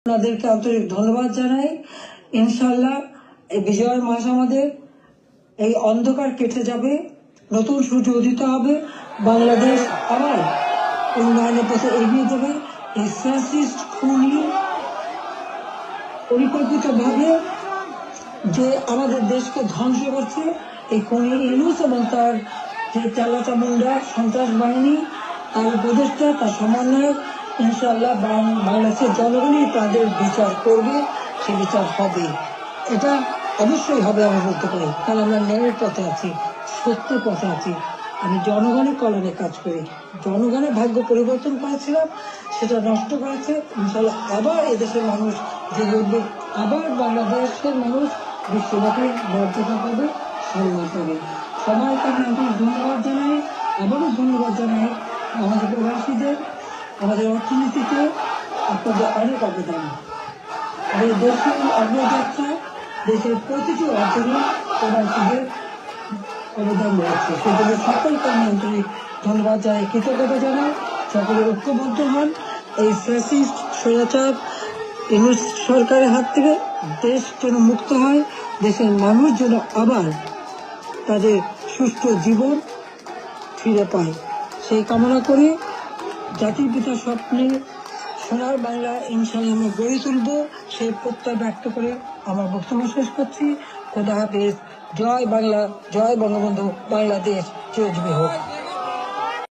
আপনাদেরকে আন্তরিক ধন্যবাদ জানাই। ইনশাআল্লাহ এই বিজয়ের মাস আমাদের, এই অন্ধকার কেটে যাবে, নতুন সূর্য উদিত হবে, বাংলাদেশ আবার উন্নয়নের পথে এগিয়ে যাবে। এই ফ্যাসিস্ট খুনি পরিকল্পিতভাবে যে আমাদের দেশকে ধ্বংস করছে, এই খুনি ইউনূস এবং তার যে চালাচামুন্ডা সন্ত্রাস বাহিনী, তার উপদেষ্টা, তার সমন্বয়ক, ইনশাআল্লাহ বাংলাদেশের জনগণই তাদের বিচার করবে, সে বিচার হবে। এটা অবশ্যই হবে, আমি বলতে পারি, কারণ আমরা ন্যায়ের পথে আছি, সত্যের পথে আছি। আমি জনগণের কল্যাণে কাজ করি। জনগণের ভাগ্য পরিবর্তন করেছিলাম, সেটা নষ্ট করেছে। ইনশাআল্লাহ আবার এদেশের মানুষ জেগে উঠবে, আবার বাংলাদেশের মানুষ বিশ্বব্যাপী মর্যাদা পাবে, সম্মান পাবে। সবাইকে আমি আন্তরিক ধন্যবাদ জানাই। আবারও ধন্যবাদ জানাই আমাদের প্রবাসীদের, আমাদের অর্থনীতিতে আপনাদের অনেক অবদান। এই দেশের অগ্রযাত্রা, দেশের প্রতিটি অঞ্চলে প্রবাসীদের অবদান রয়েছে। সেজন্য সকলকে আমি আন্তরিক ধন্যবাদ জানাই, কৃতজ্ঞতা জানাই। সকলে ঐক্যবদ্ধ হন, এই ফ্যাসিস্ট স্বৈরাচার ইউনূস সরকারের হাত থেকে দেশ যেন মুক্ত হয়, দেশের মানুষ যেন আবার তাদের সুষ্ঠু জীবন ফিরে পায়, সেই কামনা করে জাতির পিতার স্বপ্নে সোনার বাংলা ইনশাআল্লাহ আমরা গড়ে তুলব, সেই প্রত্যয় ব্যক্ত করে আমার বক্তব্য শেষ করছি। খোদা হাফেজ। জয় বাংলা, জয় বঙ্গবন্ধু, বাংলাদেশ চিরজীবী হোক।